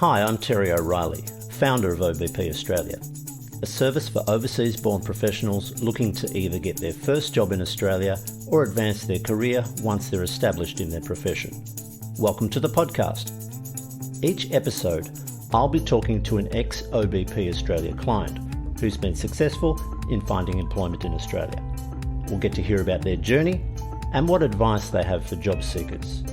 Hi, I'm Terry O'Reilly, founder of OBP Australia, a service for overseas-born professionals looking to either get their first job in Australia or advance their career once they're established in their profession. Welcome to the podcast. Each episode, I'll be talking to an ex-OBP Australia client who's been successful in finding employment in Australia. We'll get to hear about their journey and what advice they have for job seekers.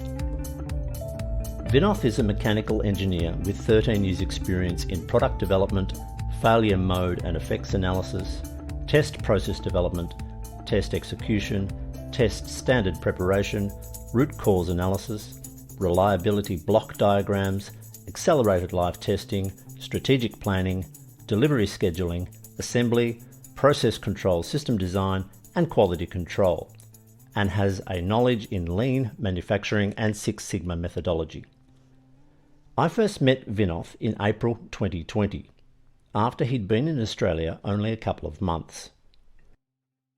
Vinoth is a mechanical engineer with 13 years experience in product development, failure mode and effects analysis, test process development, test execution, test standard preparation, root cause analysis, reliability block diagrams, accelerated live testing, strategic planning, delivery scheduling, assembly, process control system design and quality control, and has a knowledge in lean manufacturing and Six Sigma methodology. I first met Vinoth in April 2020, after he'd been in Australia only a couple of months.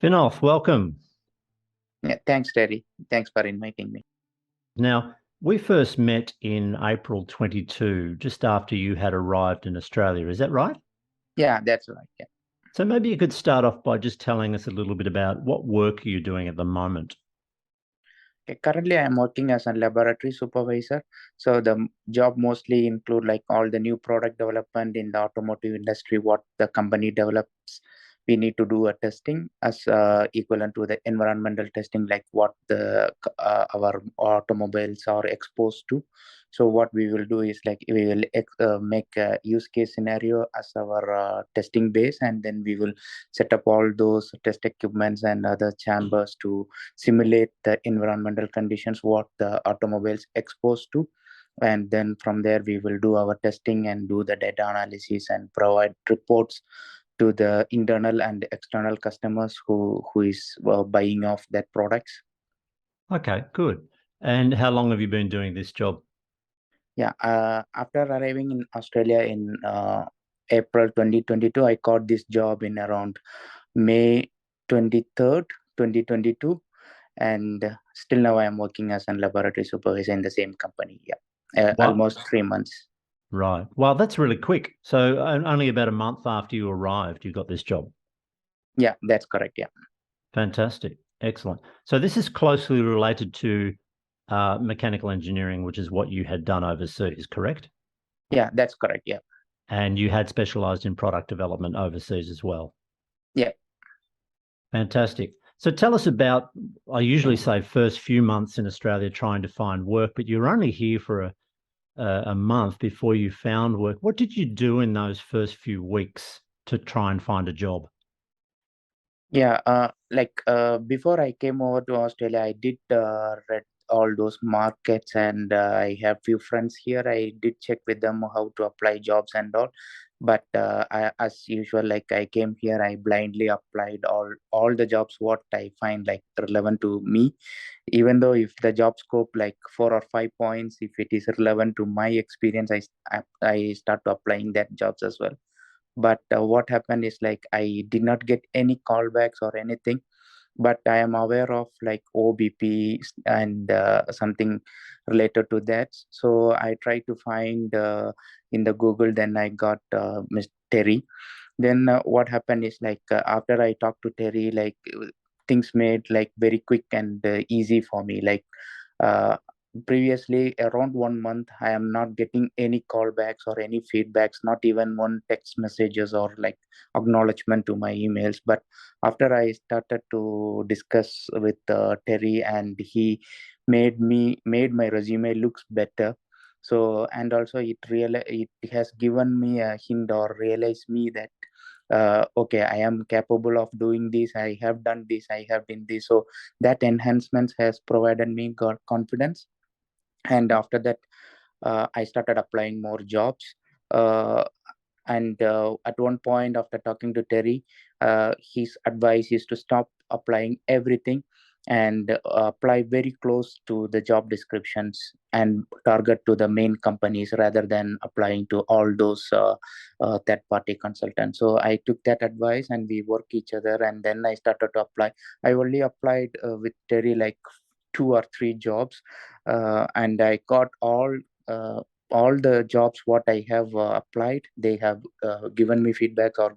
Vinoth, welcome. Yeah, thanks, Terry. Thanks for inviting me. Now, we first met in April 22, just after you had arrived in Australia. Is that right? Yeah, that's right. Yeah. So maybe you could start off by just telling us a little bit about what work you're doing at the moment. Okay, currently, I'm working as a laboratory supervisor. So the job mostly include like all the new product development in the automotive industry. What the company develops, we need to do a testing as equivalent to the environmental testing, like what our automobiles are exposed to. So what we will do is like we will make a use case scenario as our testing base, and then we will set up all those test equipments and other chambers to simulate the environmental conditions what the automobiles exposed to, and then from there we will do our testing and do the data analysis and provide reports to the internal and external customers who is buying off that products. Okay, good. And how long have you been doing this job? Yeah, after arriving in Australia in April 2022, I got this job in around May 23rd 2022, and still now I am working as a laboratory supervisor in the same company. Yeah, almost 3 months. Right. Well, that's really quick. So only about a month after you arrived, you got this job. Yeah, that's correct. Yeah. Fantastic. Excellent. So this is closely related to mechanical engineering, which is what you had done overseas, correct? Yeah, that's correct. Yeah. And you had specialized in product development overseas as well. Yeah. Fantastic. So tell us about, I usually say first few months in Australia trying to find work, but you're only here for a month before you found work. What did you do in those first few weeks to try and find a job? Yeah, before I came over to Australia, I did read all those markets, and I have few friends here. I did check with them how to apply jobs and all. But as usual, like I came here, I blindly applied all the jobs what I find like relevant to me. Even though if the job scope like 4 or 5 points, if it is relevant to my experience, I start to applying that jobs as well. But what happened is like I did not get any callbacks or anything, but I am aware of like OBP and something related to that. So I tried to find in the Google, then I got Miss Terry. Then what happened is like after I talked to Terry, like things made like very quick and easy for me. Like uh, previously around 1 month, I am not getting any callbacks or any feedbacks, not even one text messages or like acknowledgement to my emails. But after I started to discuss with Terry, and he made my resume looks better. So, and also it has given me a hint or realized me that okay, I am capable of doing this, I have done this, I have been this. So that enhancements has provided me got confidence. And after that, I started applying more jobs. uh, and at one point after talking to Terry, his advice is to stop applying everything and apply very close to the job descriptions and target to the main companies rather than applying to all those third party consultants. So I took that advice and we work each other, and then I started to apply. I only applied with Terry like 2 or 3 jobs, and I got all all the jobs what I have applied, they have given me feedback or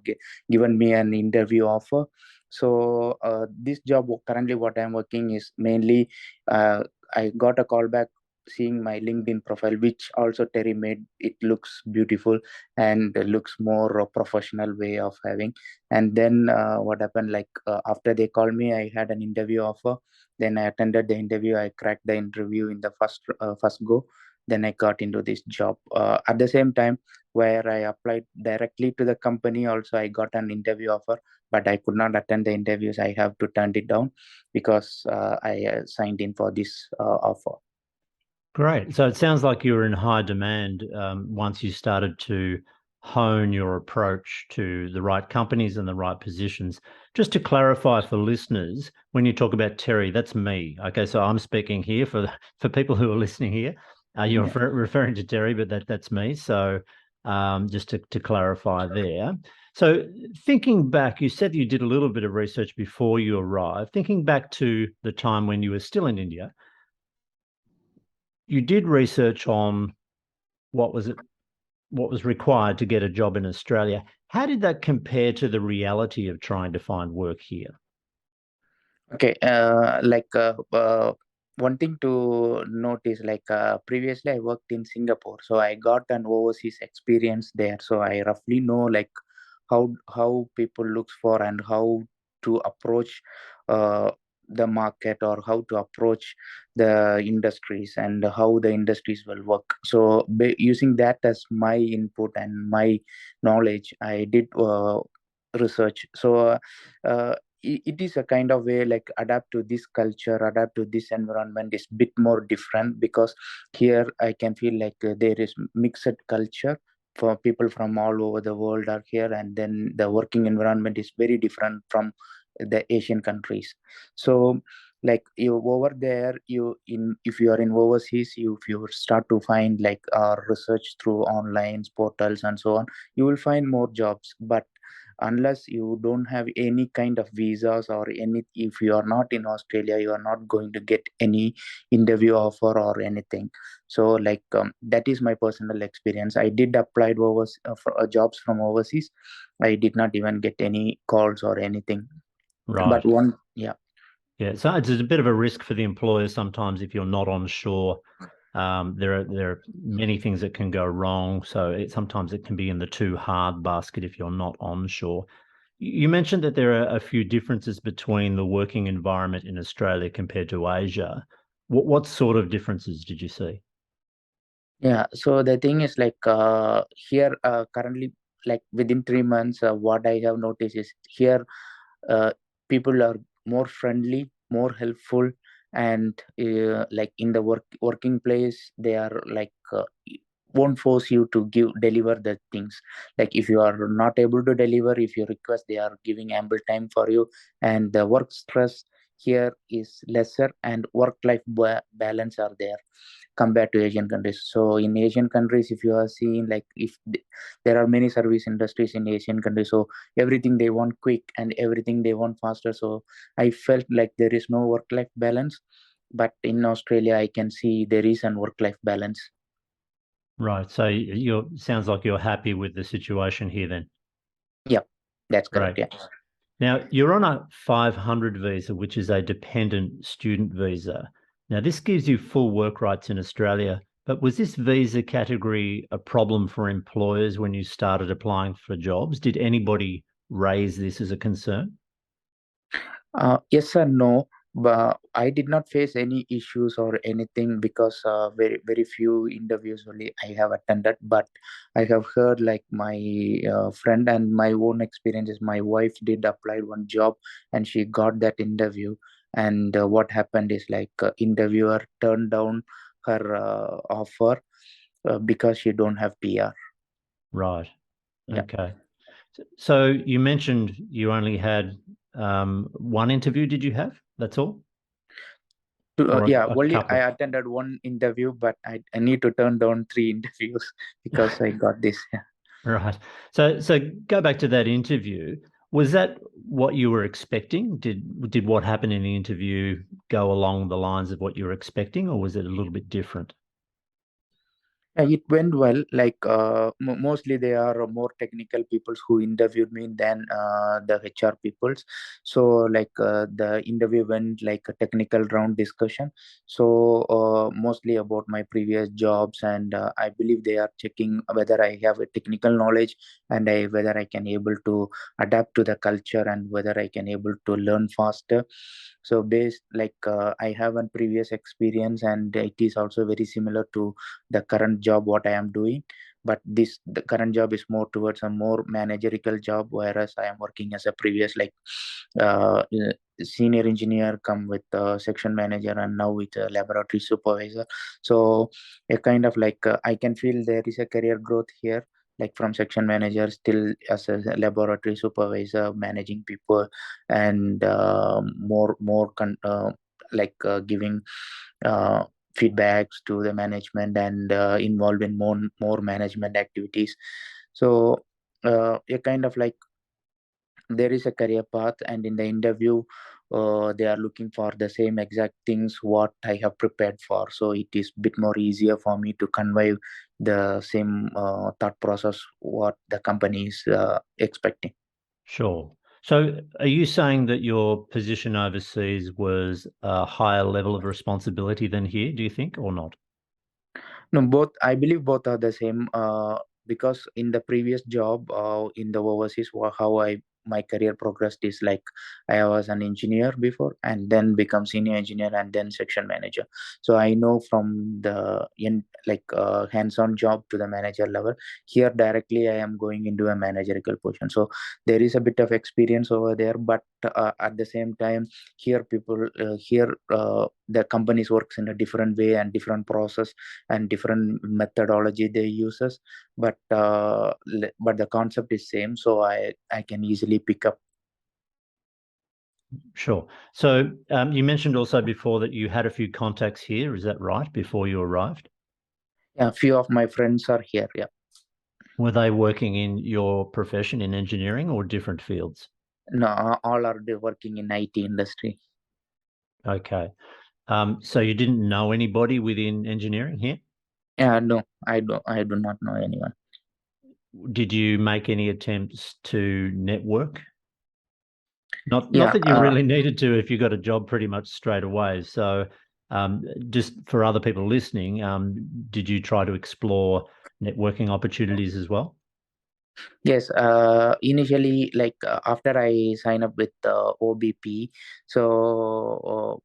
given me an interview offer. So this job currently what I'm working is mainly I got a call back seeing my LinkedIn profile, which also Terry made it looks beautiful and looks more professional way of having. And then what happened, like after they called me, I had an interview offer. Then I attended the interview. I cracked the interview in the first go. Then I got into this job. At the same time, where I applied directly to the company, also I got an interview offer, but I could not attend the interviews. I have to turn it down because I signed in for this offer. Great. So it sounds like you were in high demand once you started to hone your approach to the right companies and the right positions. Just to clarify for listeners, when you talk about Terry, that's me. Okay, so I'm speaking here for people who are listening here. You're Yeah. referring to Terry, but that's me. So just to clarify there. So thinking back, you said you did a little bit of research before you arrived. Thinking back to the time when you were still in India, you did research on what was required to get a job in Australia. How did that compare to the reality of trying to find work here? Okay, one thing to note is like previously I worked in Singapore, so I got an overseas experience there. So I roughly know like how people looks for and how to approach uh, the market or how to approach the industries and how the industries will work. So using that as my input and my knowledge, I did research. So uh, it is a kind of way like adapt to this culture, adapt to this environment is bit more different, because here I can feel like there is mixed culture for people from all over the world are here, and then the working environment is very different from the Asian countries. So like you over there, you in if you are in overseas, if you start to find like research through online portals and so on, you will find more jobs. But unless you don't have any kind of visas or any, if you are not in Australia, you are not going to get any interview offer or anything. So like that is my personal experience. I did apply for jobs from overseas. I did not even get any calls or anything. But Right. one, yeah. Yeah. So it's a bit of a risk for the employer sometimes if you're not on shore. There are many things that can go wrong. So sometimes it can be in the too hard basket if you're not onshore. You mentioned that there are a few differences between the working environment in Australia compared to Asia. What sort of differences did you see? Yeah, so the thing is like here currently, like within 3 months, what I have noticed is here uh, people are more friendly, more helpful, and like in the working place, they are like won't force you to deliver the things. Like if you are not able to deliver, if you request, they are giving ample time for you, and the work stress here is lesser, and work life balance are there compared to Asian countries. So in Asian countries, if you are seeing like there are many service industries in Asian countries, so everything they want quick and everything they want faster. So I felt like there is no work life balance. But in Australia, I can see there is an work life balance. Right. So you're sounds like you're happy with the situation here then. Yeah, that's correct. Great. Yeah. Now, you're on a 500 visa, which is a dependent student visa. Now, this gives you full work rights in Australia, but was this visa category a problem for employers when you started applying for jobs? Did anybody raise this as a concern? Yes and no, but I did not face any issues or anything, because very few interviews only I have attended. But I have heard like my friend, and my own experiences. My wife did apply one job and she got that interview. And what happened is like interviewer turned down her offer because she don't have PR. Right. Yeah. Okay. So you mentioned you only had one interview, did you have? That's all? Or Yeah, a only I couple? attended one interview, but I need to turn down three interviews because I got this. Right. So go back to that interview. Was that what you were expecting? Did what happened in the interview go along the lines of what you were expecting, or was it a little bit different? It went well. Like mostly they are more technical peoples who interviewed me than the HR peoples. So like the interview went like a technical round discussion. So mostly about my previous jobs, and I believe they are checking whether I have a technical knowledge, and whether I can able to adapt to the culture, and whether I can able to learn faster. So based like I have a previous experience, and it is also very similar to the current job what I am doing. But this the current job is more towards a more managerial job, whereas I am working as a previous like senior engineer come with a section manager, and now with a laboratory supervisor. So a kind of like I can feel there is a career growth here, like from section manager still as a laboratory supervisor managing people, and like giving uh, feedbacks to the management, and involved in more management activities. So a kind of like there is a career path, and in the interview they are looking for the same exact things what I have prepared for, so it is bit more easier for me to convey the same thought process what the company is expecting. Sure. So are you saying that your position overseas was a higher level of responsibility than here, do you think, or not? No, both. I believe both are the same. Because in the previous job, in the overseas, how I my career progressed is like I was an engineer before, and then become senior engineer, and then section manager. So I know from the like hands-on job to the manager level. Here directly, I am going into a managerial position. So there is a bit of experience over there, but at the same time, here the companies works in a different way and different process and different methodology they uses, but but the concept is same, so I can easily pick up. Sure. So you mentioned also before that you had a few contacts here. Is that right, before you arrived? Yeah, few of my friends are here. Yeah. Were they working in your profession in engineering or different fields? No, all are they working in IT industry. Okay. So you didn't know anybody within engineering here? Yeah, no, I do not know anyone. Did you make any attempts to network? Not Yeah, that you really needed to if you got a job pretty much straight away. So just for other people listening, did you try to explore networking opportunities as well? yes, initially like after I sign up with OBP, so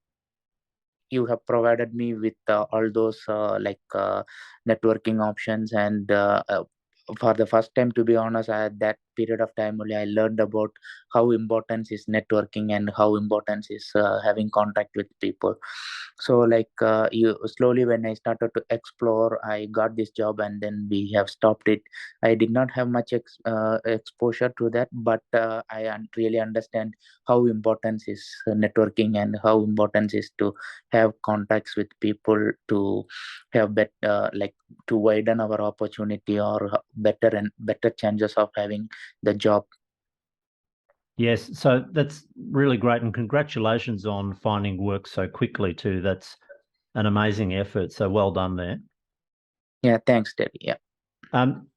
you have provided me with all those networking options, and for the first time, to be honest, at that period of time only I learned about how important is networking, and how important is having contact with people. So like you slowly when I started to explore, I got this job, and then we have stopped it. I did not have much exposure to that, but really understand how important is networking, and how important is to have contacts with people, to have like to widen our opportunity, or better and better chances of having the job. Yes, so that's really great, and congratulations on finding work so quickly too. That's an amazing effort. So well done there. Yeah, thanks, Terry. Yeah.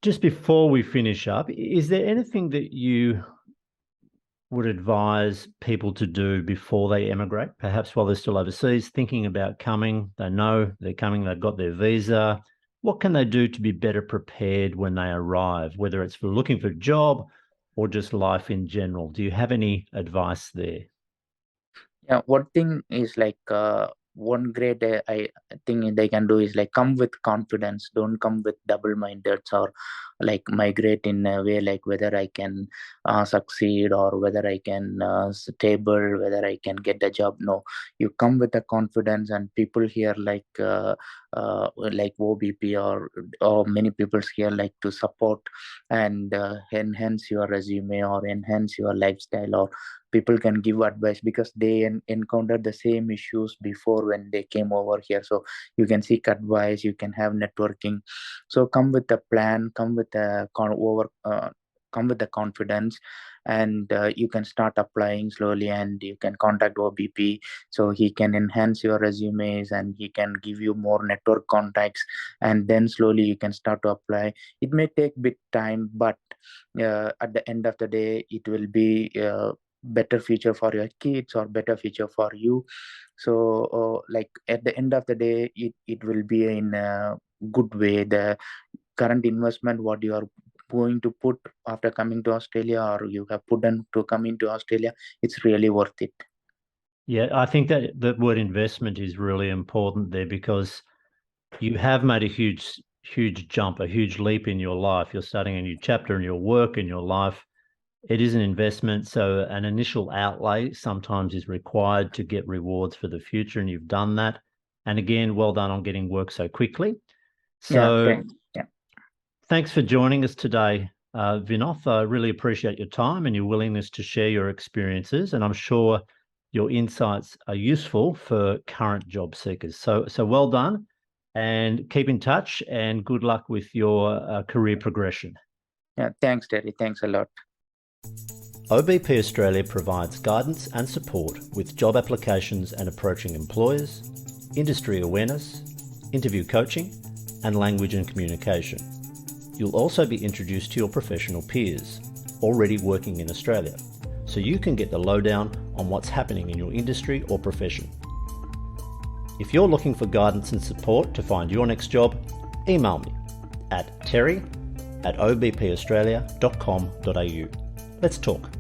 Just before we finish up, is there anything that you would advise people to do before they emigrate, perhaps while they're still overseas, thinking about coming? They know they're coming, they've got their visa. What can they do to be better prepared when they arrive, whether it's for looking for a job or just life in general? Do you have any advice there? Yeah, one thing is like one great I think they can do is like come with confidence. Don't come with double-minded, or like migrate in a way like whether I can succeed, or whether I can stable, whether I can get a job. No, you come with the confidence, and people here like OBP, or many people here like to support, and enhance your resume, or enhance your lifestyle, or people can give advice because they encountered the same issues before when they came over here. So you can seek advice, you can have networking. So come with a plan, come with a come with the confidence, and you can start applying slowly, and you can contact OBP so he can enhance your resumes and he can give you more network contacts, and then slowly you can start to apply. It may take bit time, but at the end of the day it will be better future for your kids or better future for you. So like at the end of the day it will be in a good way. The current investment what you are going to put after coming to Australia, or you have put in to come into Australia, it's really worth it. Yeah, I think that the word investment is really important there, because you have made a huge jump, a huge leap in your life. You're starting a new chapter in your work, in your life. It is an investment, so an initial outlay sometimes is required to get rewards for the future, and you've done that. And again, well done on getting work so quickly. So thanks for joining us today, Vinoth. I really appreciate your time and your willingness to share your experiences, and I'm sure your insights are useful for current job seekers. So well done, and keep in touch, and good luck with your career progression. Yeah, thanks, Terry. Thanks a lot. OBP Australia provides guidance and support with job applications and approaching employers, industry awareness, interview coaching, and language and communication. You'll also be introduced to your professional peers already working in Australia, so you can get the lowdown on what's happening in your industry or profession. If you're looking for guidance and support to find your next job, email me at terry@obpaustralia.com.au. Let's talk.